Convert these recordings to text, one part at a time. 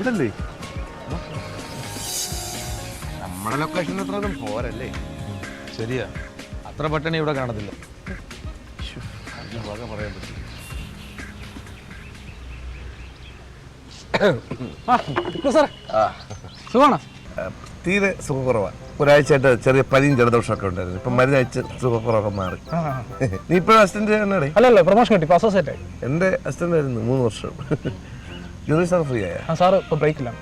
ഇതല്ലേ നമ്മുടെ ലൊക്കേഷൻ അത്രയൊന്നും പോരല്ലേ? ശരിയാ, അത്ര പട്ടണി ഇവിടെ കാണത്തില്ല. പറയാൻ പറ്റില്ല. സുഖമാണോ? തീരെ സുഖക്കുറവാണ്. ഒരാഴ്ചയായിട്ട് ചെറിയ പനിയും ജലദോഷമൊക്കെ ഉണ്ടായിരുന്നു. ഇപ്പം മരുന്ന് അയച്ച് സുഖക്കുറവൊക്കെ മാറി. നീ ഇപ്പോഴും അസിസ്റ്റന്റ് ആണേ? അല്ലല്ല, പ്രൊമോഷൻ കിട്ടി, ഇപ്പോൾ അസോസിയേറ്റ് ആയി. എൻ്റെ അസിസ്റ്റന്റ് ആയിരുന്നു 3 വർഷം. ജോലി സാർ ഫ്രീ ആയ? സാറ് ഇപ്പോൾ ബ്രേക്കിലാണ്.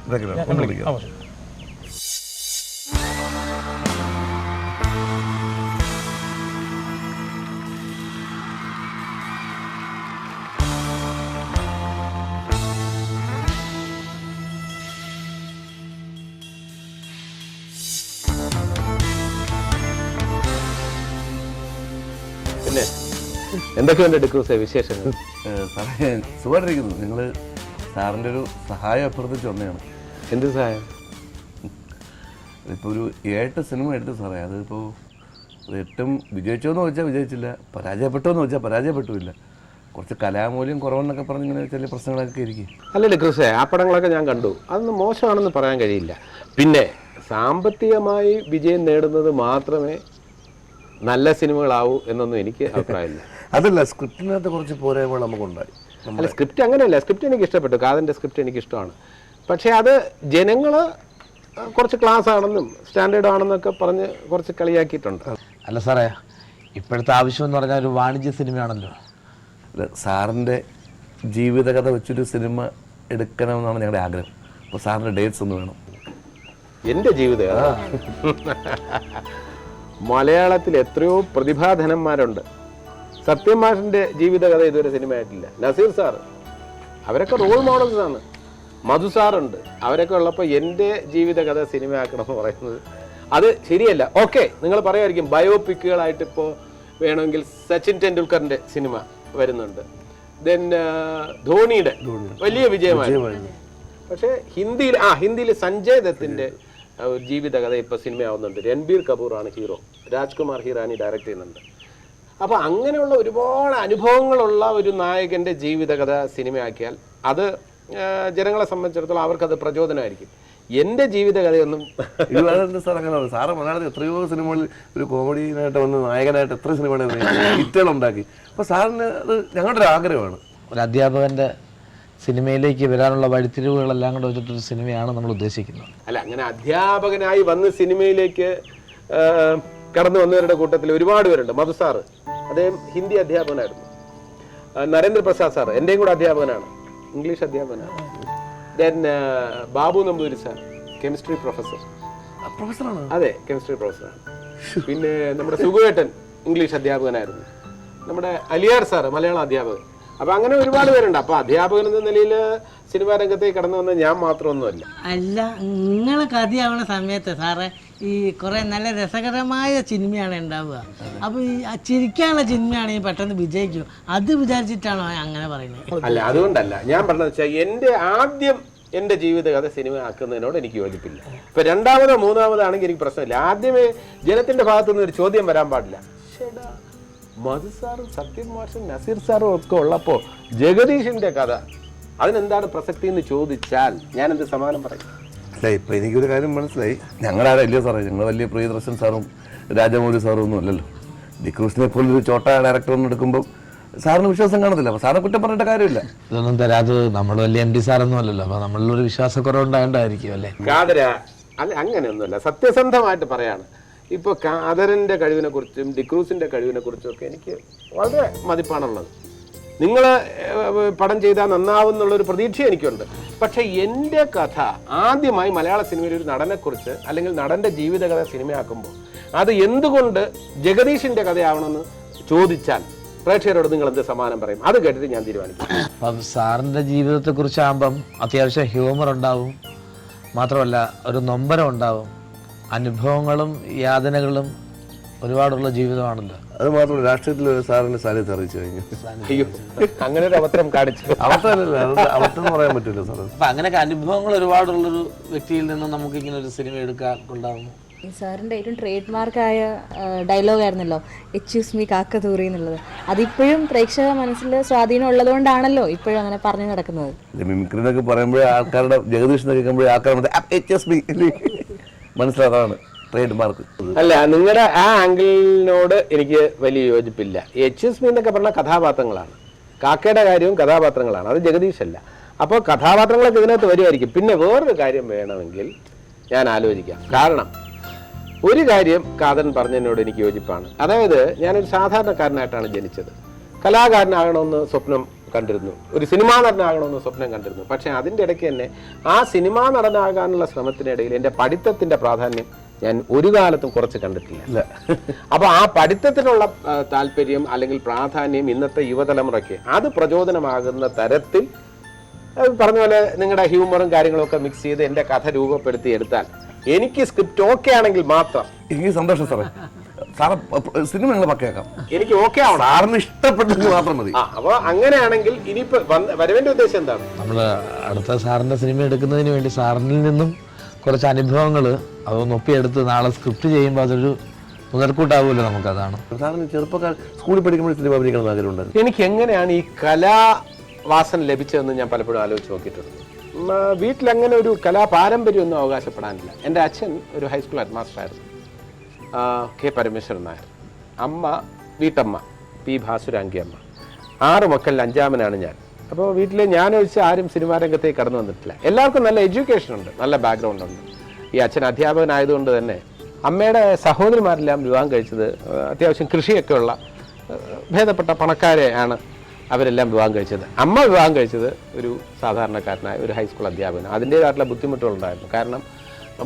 പിന്നെ എന്തൊക്കെയുണ്ട് ഡിക്രൂസേ വിശേഷങ്ങൾ? സാറേ സുഖമായിട്ടിരിക്കുന്നു. നിങ്ങൾ സാറിൻ്റെ ഒരു സഹായം അഭ്യർത്ഥിച്ച് വന്നതാണ്. എന്ത് സഹായം? ഇപ്പോൾ ഒരു 8 സിനിമ എടുത്തു സാറേ. അതിപ്പോൾ 8ഉം വിജയിച്ചോന്ന് ചോദിച്ചാൽ വിജയിച്ചില്ല, പരാജയപ്പെട്ടോന്ന് ചോദിച്ചാൽ പരാജയപ്പെട്ടുമില്ല. കുറച്ച് കലാമൂല്യം കുറവെന്നൊക്കെ പറഞ്ഞ് ഇങ്ങനെ ചില പ്രശ്നങ്ങളൊക്കെ ഇരിക്കും. അല്ല ഡിക്രൂസേ, ആ പടങ്ങളൊക്കെ ഞാൻ കണ്ടു. അതൊന്നും മോശമാണെന്ന് പറയാൻ കഴിയില്ല. പിന്നെ സാമ്പത്തികമായി വിജയം നേടുന്നത് മാത്രമേ നല്ല സിനിമകളാവൂ എന്നൊന്നും എനിക്ക് അഭിപ്രായമില്ല. അതല്ല, സ്ക്രിപ്റ്റിനകത്ത് കുറച്ച് പോരായ്മകൾ നമുക്കുണ്ടായി. അല്ല, സ്ക്രിപ്റ്റ് അങ്ങനെയല്ല. സ്ക്രിപ്റ്റ് എനിക്ക് ഇഷ്ടപ്പെട്ടു, കാതൻ്റെ സ്ക്രിപ്റ്റ് എനിക്ക് ഇഷ്ടമാണ്. പക്ഷേ അത് ജനങ്ങൾ കുറച്ച് ക്ലാസ് ആണെന്നും സ്റ്റാൻഡേർഡ് ആണെന്നൊക്കെ പറഞ്ഞ് കുറച്ച് കളിയാക്കിയിട്ടുണ്ട്. അല്ല സാറേ, ഇപ്പോഴത്തെ ആവശ്യം എന്ന് പറഞ്ഞാൽ ഒരു വാണിജ്യ സിനിമയാണല്ലോ. അല്ല, സാറിൻ്റെ ജീവിതകഥ വെച്ചൊരു സിനിമ എടുക്കണമെന്നാണ് ഞങ്ങളുടെ ആഗ്രഹം. അപ്പോൾ സാറിൻ്റെ ഡേറ്റ്സ് ഒന്ന് വേണം. എൻ്റെ ജീവിതകഥ മലയാളത്തിൽ എത്രയോ പ്രതിഭാധനന്മാരുണ്ട്. സത്യം മാഷിൻ്റെ ജീവിതകഥ ഇതുവരെ സിനിമയായിട്ടില്ല. നസീർ സാർ, അവരൊക്കെ റോൾ മോഡൽസ് ആണ്. മധു സാറുണ്ട്. അവരൊക്കെ ഉള്ളപ്പോൾ എൻ്റെ ജീവിതകഥ സിനിമയാക്കണമെന്ന് പറയുന്നത് അത് ശരിയല്ല. ഓക്കെ, നിങ്ങൾ പറയുമായിരിക്കും ബയോപിക്കുകളായിട്ട് ഇപ്പോൾ വേണമെങ്കിൽ സച്ചിൻ ടെണ്ടുൽക്കറിൻ്റെ സിനിമ വരുന്നുണ്ട്, ദെൻ ധോണിയുടെ വലിയ വിജയമായിരുന്നു. പക്ഷേ ഹിന്ദിയിൽ സഞ്ജയ് ദത്തിൻ്റെ ജീവിതകഥ ഇപ്പോൾ സിനിമയാവുന്നുണ്ട്. രൺബീർ കപൂറാണ് ഹീറോ, രാജ്കുമാർ ഹിറാനി ഡയറക്റ്റ് ചെയ്യുന്നുണ്ട്. അപ്പോൾ അങ്ങനെയുള്ള ഒരുപാട് അനുഭവങ്ങളുള്ള ഒരു നായകൻ്റെ ജീവിതകഥ സിനിമയാക്കിയാൽ അത് ജനങ്ങളെ സംബന്ധിച്ചിടത്തോളം അവർക്കത് പ്രചോദനമായിരിക്കും. എൻ്റെ ജീവിതകഥയൊന്നും സാർ അങ്ങനെ സാറ് മലയാളത്തിൽ എത്രയോ സിനിമകളിൽ ഒരു കോമഡിനായിട്ട് വന്ന് നായകനായിട്ട് എത്ര സിനിമകൾ ഹിറ്റുകളുണ്ടാക്കി. അപ്പോൾ സാറിന് അത് ഞങ്ങളുടെ ഒരു ആഗ്രഹമാണ്. ഒരു അധ്യാപകൻ്റെ സിനിമയിലേക്ക് വരാനുള്ള വഴിത്തിരിവുകളെല്ലാം കൂടെ വെച്ചിട്ടൊരു സിനിമയാണ് നമ്മൾ ഉദ്ദേശിക്കുന്നത്. അല്ല, അങ്ങനെ അധ്യാപകനായി വന്ന് സിനിമയിലേക്ക് കടന്നു വന്നവരുടെ കൂട്ടത്തിൽ ഒരുപാട് പേരുണ്ട്. മധു സാറ്, അദ്ദേഹം ഹിന്ദി അധ്യാപകനായിരുന്നു. നരേന്ദ്രപ്രസാദ് സാർ എൻ്റെയും കൂടെ അധ്യാപകനാണ്, ഇംഗ്ലീഷ് അധ്യാപകനാണ്. Then Babu Namboori sir, chemistry പ്രൊഫസറാണ്. അതെ, കെമിസ്ട്രി പ്രൊഫസറാണ്. പിന്നെ നമ്മുടെ സുഖുവേട്ടൻ ഇംഗ്ലീഷ് അധ്യാപകനായിരുന്നു. നമ്മുടെ അലിയാർ സാറ് മലയാളം അധ്യാപകൻ. അപ്പം അങ്ങനെ ഒരുപാട് പേരുണ്ട്. അപ്പം അധ്യാപകൻ എന്ന നിലയിൽ സിനിമാ രംഗത്തേക്ക് കടന്നു വന്ന ഞാൻ മാത്രമൊന്നുമല്ല. അല്ല, നിങ്ങൾ കഥയാവുന്ന സമയത്ത് സാറേ ഈ കുറേ നല്ല രസകരമായ സിനിമയാണ് ഉണ്ടാവുക. അപ്പോൾ ഈ ചിരിക്കാനുള്ള സിനിമയാണെങ്കിൽ പെട്ടെന്ന് വിജയിക്കും. അത് വിചാരിച്ചിട്ടാണോ അങ്ങനെ പറയുന്നത്? അല്ല, അതുകൊണ്ടല്ല ഞാൻ പറഞ്ഞത് വെച്ചാൽ എൻ്റെ ജീവിതകഥ സിനിമ ആക്കുന്നതിനോട് എനിക്ക് യോജിപ്പില്ല. ഇപ്പം രണ്ടാമതോ മൂന്നാമതാണെങ്കിൽ എനിക്ക് പ്രശ്നമില്ല. ആദ്യമേ ജനത്തിൻ്റെ ഭാഗത്തുനിന്ന് ഒരു ചോദ്യം വരാൻ പാടില്ല. മധു സാറും സത്യൻ മാഷും നസീർ സാറും ഒക്കെ ഉള്ളപ്പോൾ ജഗദീഷിൻ്റെ കഥ അതിനെന്താണ് പ്രസക്തി എന്ന് ചോദിച്ചാൽ ഞാൻ എന്ത് സമാനം പറയും? അല്ല, ഇപ്പം എനിക്കൊരു കാര്യം മനസ്സിലായി. ഞങ്ങളാരും അല്ലയോ സാറേ, ഞങ്ങൾ വലിയ പ്രിയദർശൻ സാറും രാജമൗലി സാറും ഒന്നും അല്ലല്ലോ. ഡിക്രൂസിനെ പോലൊരു ചോട്ട ഡയറക്ടറൊന്നും എടുക്കുമ്പോൾ സാറിന് വിശ്വാസം കാണത്തില്ല. അപ്പോൾ സാറിനെ കുറ്റം പറഞ്ഞിട്ട് കാര്യമില്ല. ഇതൊന്നും തരാത് നമ്മൾ വലിയ MD സാറൊന്നും അല്ലല്ലോ. അപ്പോൾ നമ്മളിലൊരു വിശ്വാസക്കുറവുണ്ടായിട്ടായിരിക്കും അല്ലേ? കാതര, അല്ല അങ്ങനെയൊന്നുമല്ല, സത്യസന്ധമായിട്ട് പറയാണ്. ഇപ്പോൾ കാതറിൻ്റെ കഴിവിനെ കുറിച്ചും ഡിക്രൂസിൻ്റെ കഴിവിനെ കുറിച്ചും ഒക്കെ എനിക്ക് വളരെ മതിപ്പാണുള്ളത്. നിങ്ങൾ പടം ചെയ്താൽ നന്നാവുന്നുള്ളൊരു പ്രതീക്ഷ എനിക്കുണ്ട്. പക്ഷേ എൻ്റെ കഥ ആദ്യമായി മലയാള സിനിമയിൽ ഒരു നടനെക്കുറിച്ച് അല്ലെങ്കിൽ നടൻ്റെ ജീവിതകഥ സിനിമയാക്കുമ്പോൾ അത് എന്തുകൊണ്ട് ജഗദീഷിൻ്റെ കഥയാവണമെന്ന് ചോദിച്ചാൽ പ്രേക്ഷകരോട് നിങ്ങൾ എന്ത് സമാനം പറയും? അത് കേട്ടിട്ട് ഞാൻ തീരുമാനിക്കും. അപ്പം സാറിൻ്റെ ജീവിതത്തെക്കുറിച്ചാകുമ്പം അത്യാവശ്യം ഹ്യൂമർ ഉണ്ടാവും, മാത്രമല്ല ഒരു നൊമ്പരം ഉണ്ടാവും, അനുഭവങ്ങളും യാതനകളും ഒരുപാടുള്ള ജീവിതമാണല്ലോ. അത് മാത്രമല്ല, രാഷ്ട്രീയത്തിൽ സാറിൻ്റെ സാന്നിധ്യം അറിയിച്ചു കഴിഞ്ഞു. അയ്യോ, അങ്ങനെ ഒരു അവസരം കാണിച്ചു. അവസരമല്ല, അവസരം പറയാൻ പറ്റില്ല സാർ. അപ്പം അങ്ങനെയൊക്കെ അനുഭവങ്ങൾ ഒരുപാടുള്ളൊരു വ്യക്തിയിൽ നിന്ന് നമുക്ക് ഇങ്ങനെ ഒരു സിനിമ എടുക്കാൻ കൊണ്ടാകുന്നു. ഈ സാറിൻ്റെ ഏറ്റവും ട്രേഡ് മാർക്കായ ഡയലോഗായിരുന്നല്ലോ എക്സ്ക്യൂസ് മീ കാക്കതൂറി എന്നുള്ളത്. അതിപ്പോഴും പ്രേക്ഷക മനസ്സിൽ സ്വാധീനം ഉള്ളതുകൊണ്ടാണല്ലോ ഇപ്പോഴും അങ്ങനെ പറഞ്ഞു നടക്കുന്നത്. മിമിക്രി എന്നൊക്കെ പറയുമ്പോഴേ ആൾക്കാരുടെ ജഗദീഷ് എന്ന് കേൾക്കുമ്പോഴേ ആൾക്കാർ മനസ്സിലാതാണ് ട്രേഡ് മാർക്ക്. അല്ല, നിങ്ങളുടെ ആ ആംഗിളിനോട് എനിക്ക് വലിയ യോജിപ്പില്ല. HSB എന്നൊക്കെ പറഞ്ഞ കഥാപാത്രങ്ങളാണ്, കാക്കയുടെ കാര്യവും കഥാപാത്രങ്ങളാണ്, അത് ജഗദീഷല്ല. അപ്പോൾ കഥാപാത്രങ്ങളൊക്കെ ഇതിനകത്ത് വരുമായിരിക്കും. പിന്നെ വേറൊരു കാര്യം വേണമെങ്കിൽ ഞാൻ ആലോചിക്കാം. കാരണം ഒരു കാര്യം കാതൻ പറഞ്ഞതിനോട് എനിക്ക് യോജിപ്പാണ്. അതായത് ഞാനൊരു സാധാരണക്കാരനായിട്ടാണ് ജനിച്ചത്. കലാകാരനാകണമെന്ന് സ്വപ്നം കണ്ടിരുന്നു, ഒരു സിനിമാ നടനാകണമെന്ന് സ്വപ്നം കണ്ടിരുന്നു. പക്ഷേ അതിൻ്റെ ഇടയ്ക്ക് തന്നെ ആ സിനിമാ നടനാകാനുള്ള ശ്രമത്തിനിടയിൽ എൻ്റെ പഠിത്തത്തിൻ്റെ പ്രാധാന്യം ഞാൻ ഒരു കാലത്തും കുറച്ച് കണ്ടിട്ടില്ല. അപ്പോൾ ആ പഠിത്തത്തിനുള്ള താല്പര്യം അല്ലെങ്കിൽ പ്രാധാന്യം ഇന്നത്തെ യുവതലമുറയ്ക്ക് അത് പ്രചോദനമാകുന്ന തരത്തിൽ പറഞ്ഞ പോലെ നിങ്ങളുടെ ഹ്യൂമറും കാര്യങ്ങളും ഒക്കെ മിക്സ് ചെയ്ത് എൻ്റെ കഥ രൂപപ്പെടുത്തി എടുത്താൽ എനിക്ക് സ്ക്രിപ്റ്റ് ഓക്കെ ആണെങ്കിൽ മാത്രം എനിക്ക് സന്തോഷം സാറേ. സാറ് സിനിമ നിങ്ങൾ പക്കയാക്കാം, എനിക്ക് ഓക്കെ ആവണം, സാറിന് ഇഷ്ടപ്പെട്ടെങ്കിൽ മാത്രം മതി. അപ്പോൾ അങ്ങനെയാണെങ്കിൽ ഇനിയിപ്പോൾ വരവേണ്ട ഉദ്ദേശം എന്താണ്? നമ്മൾ അടുത്ത സാറിൻ്റെ സിനിമ എടുക്കുന്നതിന് വേണ്ടി സാറിൽ നിന്നും കുറച്ച് അനുഭവങ്ങൾ അതൊന്ന് ഒപ്പിയെടുത്ത് നാളെ സ്ക്രിപ്റ്റ് ചെയ്യുമ്പോൾ അതൊരു മുതൽക്കൂട്ടാവുമല്ലോ നമുക്കതാണ്. സാറിന് ചെറുപ്പക്കാർ സ്കൂളിൽ പഠിക്കുമ്പോൾ സിനിമ പഠിക്കണം ആഗ്രഹമുണ്ടായിരുന്നു. എനിക്ക് എങ്ങനെയാണ് ഈ കലാവാസന ലഭിച്ചതെന്ന് ഞാൻ പലപ്പോഴും ആലോചിച്ച് നോക്കിയിട്ടുണ്ട്. വീട്ടിലങ്ങനെ ഒരു കലാപാരമ്പര്യമൊന്നും അവകാശപ്പെടാനില്ല. എൻ്റെ അച്ഛൻ ഒരു ഹൈസ്കൂൾ ഹെഡ് മാസ്റ്ററായിരുന്നു, K. പരമേശ്വരൻ നായർ. അമ്മ വീട്ടമ്മ P. ഭാസുരാങ്കി അമ്മ. 6 മക്കളിൽ 5ാമനാണ് ഞാൻ. അപ്പോൾ വീട്ടിൽ ഞാനൊഴിച്ച് ആരും സിനിമാ രംഗത്തേക്ക് കടന്നു വന്നിട്ടില്ല. എല്ലാവർക്കും നല്ല എഡ്യൂക്കേഷൻ ഉണ്ട്, നല്ല ബാക്ക്ഗ്രൗണ്ട് ഉണ്ട്. ഈ അച്ഛൻ അധ്യാപകനായതുകൊണ്ട് തന്നെ അമ്മയുടെ സഹോദരിമാരെല്ലാം വിവാഹം കഴിച്ചത് അത്യാവശ്യം കൃഷിയൊക്കെ ഉള്ള ഭേദപ്പെട്ട പണക്കാരെയാണ് അവരെല്ലാം വിവാഹം കഴിച്ചത്. അമ്മ വിവാഹം കഴിച്ചത് ഒരു സാധാരണക്കാരനായ ഒരു ഹൈസ്കൂൾ അധ്യാപകൻ. അതിൻ്റേതായിട്ടുള്ള ബുദ്ധിമുട്ടുകളുണ്ടായിരുന്നു. കാരണം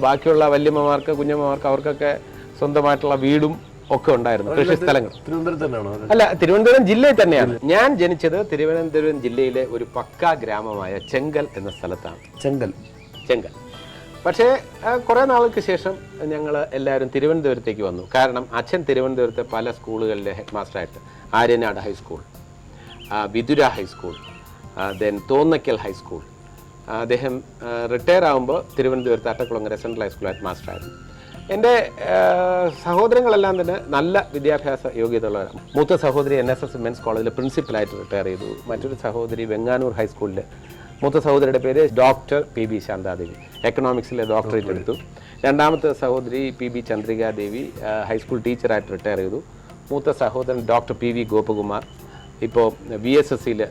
ബാക്കിയുള്ള വല്യമ്മമാർക്ക് കുഞ്ഞമ്മമാർക്ക് അവർക്കൊക്കെ സ്വന്തമായിട്ടുള്ള വീടും ഒക്കെ ഉണ്ടായിരുന്നു, കൃഷി സ്ഥലങ്ങൾ. തിരുവനന്തപുരത്ത് തന്നെയാണോ? അല്ല, തിരുവനന്തപുരം ജില്ലയിൽ തന്നെയാണ്. ഞാൻ ജനിച്ചത് തിരുവനന്തപുരം ജില്ലയിലെ ഒരു പക്കാ ഗ്രാമമായ ചെങ്കൽ എന്ന സ്ഥലത്താണ്. ചെങ്കൽ. പക്ഷേ കുറേ നാൾക്ക് ശേഷം ഞങ്ങൾ എല്ലാവരും തിരുവനന്തപുരത്തേക്ക് വന്നു. കാരണം അച്ഛൻ തിരുവനന്തപുരത്തെ പല സ്കൂളുകളിലെ ഹെഡ് മാസ്റ്ററായിട്ട് Aryanad high school, Vithura high school, then Thonnakkal high school. അദ്ദേഹം റിട്ടയർ ആകുമ്പോൾ തിരുവനന്തപുരത്ത് അട്ടക്കുളങ്ങര സെൻട്രൽ ഹൈസ്കൂൾ ഹെഡ് മാസ്റ്ററായിരുന്നു. എൻ്റെ സഹോദരങ്ങളെല്ലാം തന്നെ നല്ല വിദ്യാഭ്യാസ യോഗ്യതയുള്ളവരാണ്. മൂത്ത സഹോദരി NSS വിമൻസ് കോളേജിലെ പ്രിൻസിപ്പലായിട്ട് റിട്ടയർ ചെയ്തു. മറ്റൊരു സഹോദരി വെങ്ങാനൂർ ഹൈസ്കൂളിൽ, മൂത്ത സഹോദരിയുടെ പേര് ഡോക്ടർ PB ശാന്താദേവി, എക്കണോമിക്സിലെ ഡോക്ടറേറ്റ് എടുത്തു. രണ്ടാമത്തെ സഹോദരി PB ചന്ദ്രികാദേവി ഹൈസ്കൂൾ ടീച്ചറായിട്ട് റിട്ടയർ ചെയ്തു. മൂത്ത സഹോദരൻ ഡോക്ടർ PV ഗോപകുമാർ ഇപ്പോൾ VSSCയിൽ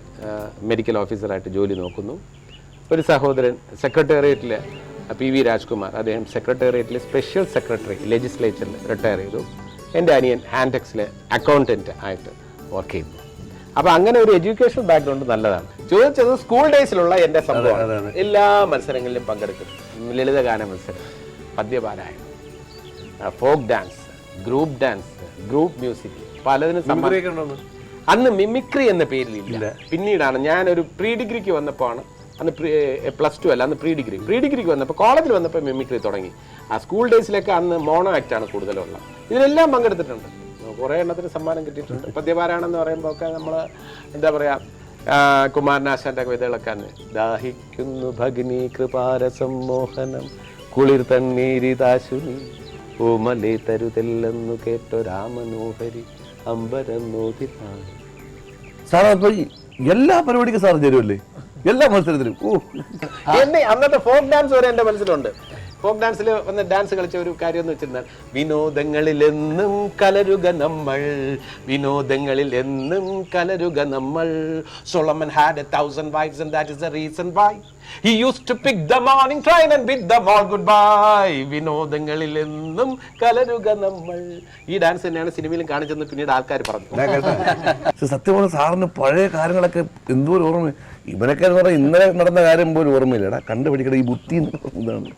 മെഡിക്കൽ ഓഫീസറായിട്ട് ജോലി നോക്കുന്നു. ഒരു സഹോദരൻ സെക്രട്ടേറിയറ്റിൽ PV രാജ്കുമാർ, അദ്ദേഹം സെക്രട്ടേറിയറ്റിലെ സ്പെഷ്യൽ സെക്രട്ടറി ലെജിസ്ലേച്ചറിൽ റിട്ടയർ ചെയ്തു. എൻ്റെ അനിയൻ ഹാൻടെക്സിലെ അക്കൗണ്ടൻറ്റ് ആയിട്ട് വർക്ക് ചെയ്യുന്നു. അപ്പോൾ അങ്ങനെ ഒരു എഡ്യൂക്കേഷണൽ ബാക്ക്ഗ്രൗണ്ട് നല്ലതാണ്. ചോദിച്ചത് സ്കൂൾ ഡേയ്സിലുള്ള എൻ്റെ സംഭവമാണ്. എല്ലാ മത്സരങ്ങളിലും പങ്കെടുക്കും. ലളിതഗാന മത്സരം, പദ്യപാരായണം, folk dance, group dance, group music, പലതിനും. അന്ന് മിമിക്രി എന്ന പേരിലില്ല. പിന്നീടാണ് ഞാനൊരു പ്രീ ഡിഗ്രിക്ക് വന്നപ്പോൾ ആണ്, അന്ന് +2 അല്ല, അന്ന് പ്രീ ഡിഗ്രിക്ക് വന്നപ്പോൾ, കോളേജിൽ വന്നപ്പോൾ മിമിക്രി തുടങ്ങി. ആ സ്കൂൾ ഡേയ്സിലൊക്കെ അന്ന് മോണോ ആക്റ്റാണ് കൂടുതലുള്ള. ഇതിലെല്ലാം പങ്കെടുത്തിട്ടുണ്ട്. കുറേ എണ്ണത്തിന് സമ്മാനം കിട്ടിയിട്ടുണ്ട്. പദ്യപാരായണം എന്ന് പറയുമ്പോൾ ഒക്കെ നമ്മൾ എന്താ പറയുക, കുമാരനാശാൻ്റെ കവിതകളൊക്കെ അന്ന് ദാഹിക്കുന്നു ഭഗിനി കൃപാരസമ്മോഹനം കുളിർ തണ്ണീരിതാശുനി ഓമലേ തരുതെല്ലെന്നു കേട്ടോ രാമനോഹരി അമ്പരന്നോതിരാണ്. സാറേ അപ്പോൾ എല്ലാ പരിപാടിക്കും സാർ ചേരുമല്ലേ? എല്ലാ മത്സരത്തിലും? എന്നെ അന്നത്തെ ഫോക്ക് ഡാൻസ് വരെ എൻ്റെ മനസ്സിലുണ്ട്. ഫോക്ക് ഡാൻസിൽ വന്ന് ഡാൻസ് കളിച്ച ഒരു കാര്യം എന്ന് വെച്ചിരുന്നാൽ, വിനോദങ്ങളിലെന്നും കലരുക നമ്മൾ, വിനോദങ്ങളിലെന്നും കലരുക നമ്മൾ. Solomon had 1,000 wives and that is the reason why he used to pick the morning train and bid them all goodbye. വിനോദങ്ങളിലെന്നും കലരുക നമ്മൾ. ഈ ഡാൻസ് തന്നെയാണ് സിനിമയിലും കാണിച്ചെന്ന് പിന്നീട് ആൾക്കാർ പറഞ്ഞു. സത്യമാണ്, സാറിന് പഴയ കാര്യങ്ങളൊക്കെ എന്തോ ഒരു ഓർമ്മ. ഇവനൊക്കെ എന്ന് പറഞ്ഞാൽ ഇന്നലെ നടന്ന കാര്യം പോലും ഓർമ്മയില്ലടാ. കണ്ടുപിടിക്കട ഈ ബുദ്ധി ഇതാണ്.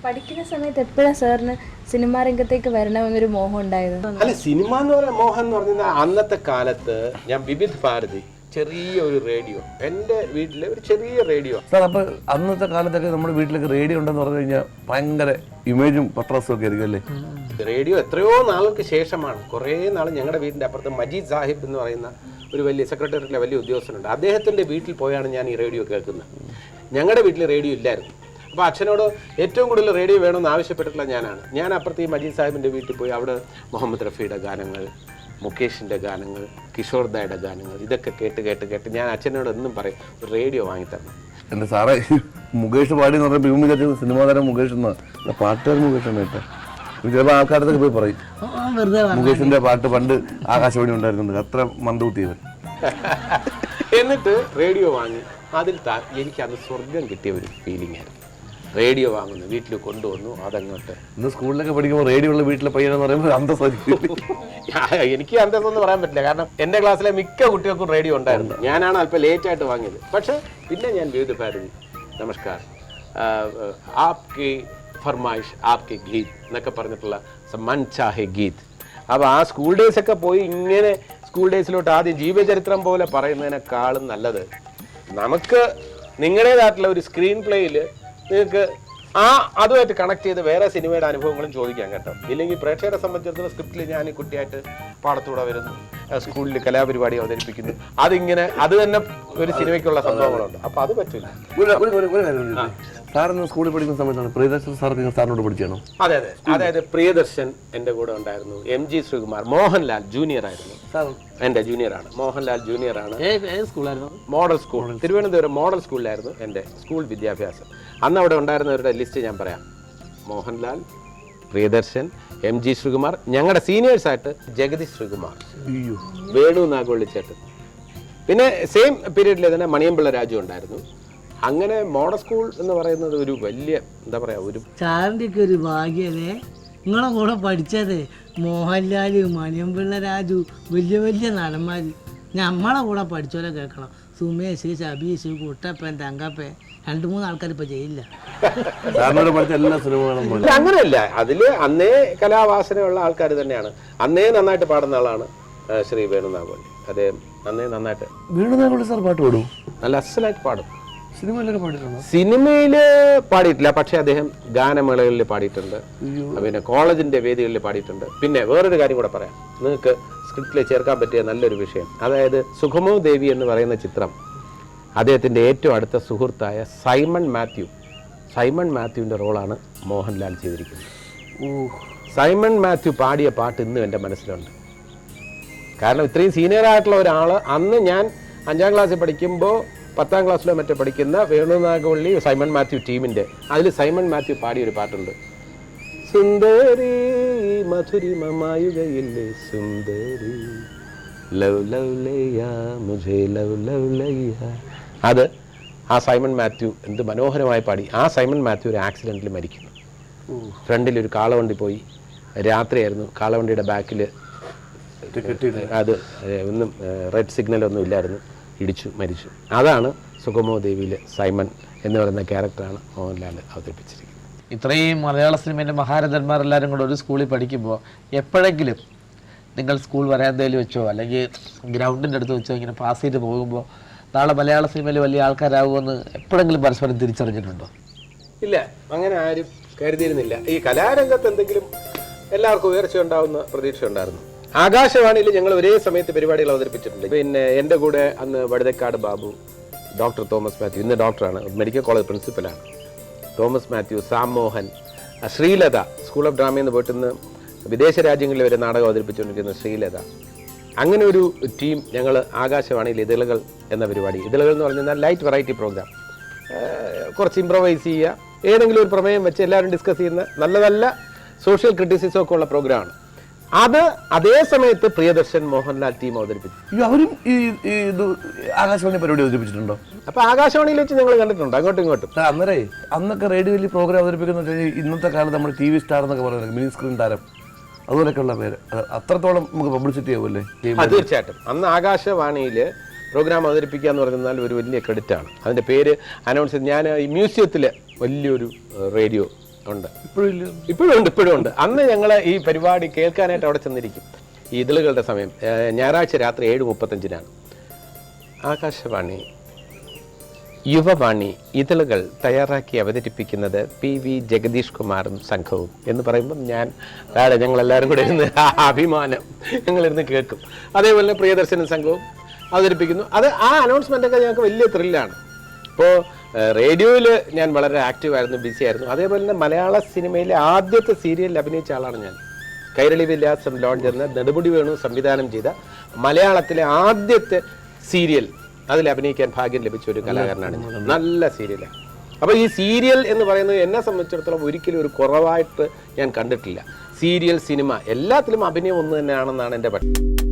പഠിക്കുന്ന സമയത്ത് എപ്പോഴാണ് സാറിന് സിനിമാ രംഗത്തേക്ക് വരണമെന്നൊരു മോഹം ഉണ്ടായത്? അല്ല, സിനിമ എന്ന് പറയാൻ മോഹൻ എന്ന് പറഞ്ഞാൽ അന്നത്തെ കാലത്ത് ഞാൻ വിവിധ് ഭാരതി ചെറിയൊരു റേഡിയോ, എൻ്റെ വീട്ടിലെ ഒരു ചെറിയ റേഡിയോ. സാർ അപ്പോൾ അന്നത്തെ കാലത്തൊക്കെ നമ്മുടെ വീട്ടിലൊക്കെ റേഡിയോ ഉണ്ടെന്ന് പറഞ്ഞു കഴിഞ്ഞാൽ ഭയങ്കര ഇമേജും പത്രാസും ഒക്കെ ആയിരിക്കും അല്ലേ? റേഡിയോ എത്രയോ നാൾക്ക് ശേഷമാണ്. കുറേ നാൾ ഞങ്ങളുടെ വീടിൻ്റെ അപ്പുറത്ത് മജീദ് സാഹിബ് എന്ന് പറയുന്ന ഒരു വലിയ സെക്രട്ടേറിയറ്റിലെ വലിയ ഉദ്യോഗസ്ഥനുണ്ട്. അദ്ദേഹത്തിൻ്റെ വീട്ടിൽ പോയാണ് ഞാൻ ഈ റേഡിയോ കേൾക്കുന്നത്. ഞങ്ങളുടെ വീട്ടിൽ റേഡിയോ ഇല്ലായിരുന്നു. അപ്പോൾ അച്ഛനോട് ഏറ്റവും കൂടുതൽ റേഡിയോ വേണമെന്ന് ആവശ്യപ്പെട്ടിട്ടുള്ള ഞാനാണ്. ഞാൻ അപ്പുറത്ത് ഈ മജീദ് സാഹിബിൻ്റെ വീട്ടിൽ പോയി അവിടെ മുഹമ്മദ് റഫിയുടെ ഗാനങ്ങൾ, മുകേഷിൻ്റെ ഗാനങ്ങൾ, കിഷോർദായുടെ ഗാനങ്ങൾ ഇതൊക്കെ കേട്ട് കേട്ട് കേട്ട് ഞാൻ അച്ഛനോട് എന്നും പറയും ഒരു റേഡിയോ വാങ്ങിത്തരണം. എൻ്റെ സാറേ മുകേഷ് പാടി എന്ന് പറഞ്ഞാൽ ഇവൻ വിചാരിച്ചു സിനിമാ താരം മുകേഷ് എന്നാണ്, പാട്ടുകാരൻ മുകേഷ് എന്നായിട്ട് ചിലപ്പോൾ ആൾക്കാരത്തൊക്കെ പോയി പറയും വെറുതെ മുകേഷിന്റെ പാട്ട് പണ്ട് ആകാശവാണി ഉണ്ടായിരുന്നുണ്ട്, അത്ര മന്ദബുദ്ധിയവൻ. എന്നിട്ട് റേഡിയോ വാങ്ങി അതിൽ എനിക്ക് അന്ന് സ്വർഗം കിട്ടിയ ഒരു ഫീലിംഗ് ആയിരുന്നു. റേഡിയോ വാങ്ങുന്നു, വീട്ടിൽ കൊണ്ടുവന്നു, അതങ്ങോട്ട്. ഇന്ന് സ്കൂളിലൊക്കെ പഠിക്കുമ്പോൾ റേഡിയോ ഉള്ള വീട്ടിലെ പയ്യനെന്ന് പറയുമ്പോൾ അന്തസ്സായിരിക്കും. എനിക്ക് അന്തസ്സൊന്നും പറയാൻ പറ്റില്ല, കാരണം എൻ്റെ ക്ലാസ്സിലെ മിക്ക കുട്ടികൾക്കും റേഡിയോ ഉണ്ടായിരുന്നു. ഞാനാണ് അല്പം ലേറ്റ് ആയിട്ട് വാങ്ങിയത്. പക്ഷെ പിന്നെ ഞാൻ വിവിധ ഭാരതി, നമസ്കാർ, ആപ്കി ഫർമായിഷ് ആപ്കി ഗീത് എന്നൊക്കെ പറഞ്ഞിട്ടുള്ള മൻ ചാഹെ ഗീത്. അപ്പോൾ ആ സ്കൂൾ ഡേയ്സ് ഒക്കെ പോയി ഇങ്ങനെ സ്കൂൾ ഡേയ്സിലോട്ട് ആദ്യം ജീവചരിത്രം പോലെ പറയുന്നതിനേക്കാളും നല്ലത് നമുക്ക് നിങ്ങളുടേതായിട്ടുള്ള ഒരു സ്ക്രീൻ പ്ലേയിൽ നിങ്ങൾക്ക് അതുമായിട്ട് കണക്ട് ചെയ്ത് വേറെ സിനിമയുടെ അനുഭവങ്ങളും ചോദിക്കാം കേട്ടോ. ഇല്ലെങ്കിൽ പ്രേക്ഷകരെ സംബന്ധിച്ചിടത്തോളം സ്ക്രിപ്റ്റിൽ ഞാൻ ഈ കുട്ടിയായിട്ട് പാടത്തൂടെ വരുന്നു, സ്കൂളിൽ കലാപരിപാടി അവതരിപ്പിക്കുന്നു, അതിങ്ങനെ അത് തന്നെ ഒരു സിനിമയ്ക്കുള്ള സംഭവങ്ങളുണ്ട്. അപ്പൊ അത് പറ്റില്ല. സാറിന് സ്കൂളിൽ പഠിക്കുന്ന സമയത്താണ് പ്രിയദർശൻ സാർക്ക് സാറിനോട് പഠിച്ചാണോ? അതെ അതെ, അതായത് പ്രിയദർശൻ എൻ്റെ കൂടെ ഉണ്ടായിരുന്നു, MG ശ്രീകുമാർ, മോഹൻലാൽ ജൂനിയർ ആയിരുന്നു, എൻ്റെ ജൂനിയറാണ്, മോഹൻലാൽ ജൂനിയറാണ്. മോഡൽ സ്കൂൾ, തിരുവനന്തപുരം മോഡൽ സ്കൂളിലായിരുന്നു എൻ്റെ സ്കൂൾ വിദ്യാഭ്യാസം. അന്ന് അവിടെ ഉണ്ടായിരുന്നവരുടെ ലിസ്റ്റ് ഞാൻ പറയാം: മോഹൻലാൽ, പ്രിയദർശൻ, MG ശ്രീകുമാർ, ഞങ്ങളുടെ സീനിയേഴ്സായിട്ട് ജഗദീഷ് ശ്രീകുമാർ, വേണു നാഗവള്ളിച്ചേട്ടൻ, പിന്നെ സെയിം പീരീഡിൽ തന്നെ മണിയമ്പിള്ള രാജു ഉണ്ടായിരുന്നു. അങ്ങനെ മോഡൽ സ്കൂൾ എന്ന് പറയുന്നത് ഒരു വലിയ എന്താ പറയാ, ഒരു സാറിൻ്റെയൊക്കെ ഒരു ഭാഗ്യല്ലേ. നിങ്ങളെ കൂടെ പഠിച്ചത് മോഹൻലാൽ, മണിയമ്പിള്ള രാജു, വലിയ വലിയ നടന്മാർ. നമ്മളെ കൂടെ പഠിച്ചോലെ കേൾക്കണം. സുമേഷ്, സബീഷ്, കുട്ടപ്പൻ, തങ്കപ്പൻ, 2-3 ആൾക്കാർ ഇപ്പൊ ജയിലില്ല. എല്ലാ സിനിമകളും അങ്ങനെയല്ല, അതില് അന്നേ കലാവാസനയുള്ള ആൾക്കാർ തന്നെയാണ്. അന്നേ നന്നായിട്ട് പാടുന്ന ആളാണ് ശ്രീ വേണുനാഗവള്ളി. അദ്ദേഹം അന്നേ നന്നായിട്ട് വേണുനാഗവള്ളി സാർ പാട്ട് പാടും, നല്ല അസലായിട്ട് പാടും. സിനിമയിലൊക്കെ പാടിയിട്ടുണ്ടോ? സിനിമയില് പാടിയിട്ടില്ല, പക്ഷെ അദ്ദേഹം ഗാനമേളകളിൽ പാടിയിട്ടുണ്ട്, പിന്നെ കോളേജിന്റെ വേദികളിൽ പാടിയിട്ടുണ്ട്. പിന്നെ വേറൊരു കാര്യം കൂടെ പറയാം, നിങ്ങൾക്ക് സ്ക്രിപ്റ്റിൽ ചേർക്കാൻ പറ്റിയ നല്ലൊരു വിഷയം. അതായത് സുഗമോ ദേവി എന്ന് പറയുന്ന ചിത്രം അദ്ദേഹത്തിൻ്റെ ഏറ്റവും അടുത്ത സുഹൃത്തായ സൈമൺ മാത്യുവിൻ്റെ റോളാണ് മോഹൻലാൽ ചെയ്തിരിക്കുന്നത്. സൈമൺ മാത്യു പാടിയ പാട്ട് ഇന്നും എൻ്റെ മനസ്സിലുണ്ട്. കാരണം ഇത്രയും സീനിയറായിട്ടുള്ള ഒരാൾ, അന്ന് ഞാൻ 5ാം ക്ലാസ്സിൽ പഠിക്കുമ്പോൾ 10ാം ക്ലാസ്സിലോ മറ്റോ പഠിക്കുന്ന വേണുനാഗവള്ളി സൈമൺ മാത്യു ടീമിൻ്റെ, അതിൽ സൈമൺ മാത്യു പാടിയൊരു പാട്ടുണ്ട്: സുന്ദരി മധുരിമമായുകയില്ലേ സുന്ദരി ലവ് ലവ് ലയ്യാ മുझे ലവ് ലവ് ലയ്യാ. അത് ആ സൈമൺ മാത്യു എന്ത് മനോഹരമായി പാടി. ആ സൈമൺ മാത്യു ഒരു ആക്സിഡൻറ്റിൽ മരിക്കുന്നു. ഫ്രണ്ടിലൊരു കാളവണ്ടി പോയി, രാത്രിയായിരുന്നു, കാളവണ്ടിയുടെ ബാക്കിൽ അത് ഒന്നും റെഡ് സിഗ്നലൊന്നും ഇല്ലായിരുന്നു, ഇടിച്ചു മരിച്ചു. അതാണ് സുഗമോ ദേവിയിലെ സൈമൺ എന്ന് പറയുന്ന ക്യാരക്ടറാണ് മോഹൻലാൽ അവതരിപ്പിച്ചിരിക്കുന്നത്. ഇത്രയും മലയാള സിനിമേൻ്റെ മഹാരഥന്മാരെല്ലാവരും കൂടെ ഒരു സ്കൂളിൽ പഠിക്കുമ്പോൾ എപ്പോഴെങ്കിലും നിങ്ങൾ സ്കൂൾ വരാന്തയിൽ വെച്ചോ അല്ലെങ്കിൽ ഗ്രൗണ്ടിൻ്റെ അടുത്ത് വെച്ചോ ഇങ്ങനെ പാസ് ചെയ്ത് പോകുമ്പോൾ നാളെ മലയാള സിനിമയിൽ വലിയ ആൾക്കാരാകുമെന്ന് എപ്പോഴെങ്കിലും പരസ്പരം തിരിച്ചറിഞ്ഞിട്ടുണ്ടോ? ഇല്ല, അങ്ങനെ ആരും കരുതിയിരുന്നില്ല. ഈ കലാരംഗത്ത് എന്തെങ്കിലും എല്ലാവർക്കും ഉയർച്ച ഉണ്ടാവുന്ന പ്രതീക്ഷ ഉണ്ടായിരുന്നു. ആകാശവാണിയിൽ ഞങ്ങൾ ഒരേ സമയത്ത് പരിപാടികൾ അവതരിപ്പിച്ചിട്ടുണ്ട്. പിന്നെ എൻ്റെ കൂടെ അന്ന് വഴുതക്കാട് ബാബു, ഡോക്ടർ തോമസ് മാത്യു, ഇന്ന് ഡോക്ടറാണ്, മെഡിക്കൽ കോളേജ് പ്രിൻസിപ്പലാണ്, തോമസ് മാത്യു, സാം മോഹൻ, ശ്രീലത, സ്കൂൾ ഓഫ് ഡ്രാമയിൽ നിന്ന് പോയിട്ട് ഇന്ന് വിദേശ രാജ്യങ്ങളിൽ വരെ നാടകം അവതരിപ്പിച്ചുകൊണ്ടിരിക്കുന്ന ശ്രീലത. അങ്ങനെ ഒരു ടീം ഞങ്ങൾ ആകാശവാണിയിൽ ഇതളുകൾ എന്ന പരിപാടി, ഇതളുകൾ എന്ന് പറഞ്ഞാൽ ലൈറ്റ് വെറൈറ്റി പ്രോഗ്രാം, കുറച്ച് ഇംപ്രവൈസ് ചെയ്യുക, ഏതെങ്കിലും ഒരു പ്രമേയം വെച്ച് എല്ലാവരും ഡിസ്കസ് ചെയ്യുന്ന നല്ല നല്ല സോഷ്യൽ ക്രിറ്റിസിസം ഒക്കെ ഉള്ള പ്രോഗ്രാമാണ്. അത് അതേ സമയത്ത് പ്രിയദർശൻ, മോഹൻലാൽ ടീം അവതരിപ്പിച്ചു. അവരും ഈ ഇത് ആകാശവാണി പരിപാടി അവതരിപ്പിച്ചിട്ടുണ്ടോ? അപ്പൊ ആകാശവാണിയിൽ വെച്ച് ഞങ്ങൾ കണ്ടിട്ടുണ്ട് അങ്ങോട്ടും ഇങ്ങോട്ടും. അന്നൊക്കെ റേഡിയോയിൽ പ്രോഗ്രാം അവതരിപ്പിക്കുന്ന ഇന്നത്തെ കാലത്ത് നമ്മൾ TV സ്റ്റാർ എന്നൊക്കെ പറയുന്നത് മിനി സ്ക്രീൻ താരം, അതുപോലൊക്കെയുള്ള പേര്, അത്രത്തോളം നമുക്ക് പബ്ലിസിറ്റി ആവുമല്ലേ? തീർച്ചയായിട്ടും അന്ന് ആകാശവാണിയിൽ പ്രോഗ്രാം അവതരിപ്പിക്കുക എന്ന് പറഞ്ഞാൽ ഒരു വലിയ ക്രെഡിറ്റ് ആണ്. അതിന്റെ പേര് അനൗൺസ് ചെയ്ത് ഞാൻ ഈ മ്യൂസിയത്തിൽ വലിയൊരു റേഡിയോ ഉണ്ട്, ഇപ്പോഴും ഉണ്ട്. അന്ന് ഞങ്ങൾ ഈ പരിപാടി കേൾക്കാനായിട്ട് അവിടെ ചെന്നിരിക്കും. ഈ ഇതളുകളുടെ സമയം ഞായറാഴ്ച രാത്രി 7:35 ആകാശവാണി യുവവാണി ഇതളുകൾ തയ്യാറാക്കി അവതരിപ്പിക്കുന്നത് PV ജഗദീഷ് കുമാറും സംഘവും എന്ന് പറയുമ്പം ഞങ്ങളെല്ലാവരും കൂടെ ഇരുന്ന് അഭിമാനം ഞങ്ങളിരുന്ന് കേൾക്കും. അതേപോലെ പ്രിയദർശനും സംഘവും അവതരിപ്പിക്കുന്നു. അത് ആ അനൗൺസ്മെൻ്റൊക്കെ ഞങ്ങൾക്ക് വലിയ ത്രില്ലാണ്. ഇപ്പോൾ റേഡിയോയിൽ ഞാൻ വളരെ ആക്റ്റീവായിരുന്നു, ബിസി ആയിരുന്നു. അതേപോലെ തന്നെ മലയാള സിനിമയിലെ ആദ്യത്തെ സീരിയലിൽ അഭിനയിച്ച ആളാണ് ഞാൻ. കൈരളി വിലാസം ലോഞ്ച് എന്ന നെടുമുടി വേണു സംവിധാനം ചെയ്ത മലയാളത്തിലെ ആദ്യത്തെ സീരിയൽ, അതിൽ അഭിനയിക്കാൻ ഭാഗ്യം ലഭിച്ച ഒരു കലാകാരനാണ് ഞാൻ. നല്ല സീരിയലാണ്. അപ്പോൾ ഈ സീരിയൽ എന്ന് പറയുന്നത് എന്നെ സംബന്ധിച്ചിടത്തോളം ഒരിക്കലും ഒരു കുറവായിട്ട് ഞാൻ കണ്ടിട്ടില്ല. സീരിയൽ, സിനിമ എല്ലാത്തിലും അഭിനയം ഒന്ന് തന്നെയാണെന്നാണ് എൻ്റെ പക്ഷം.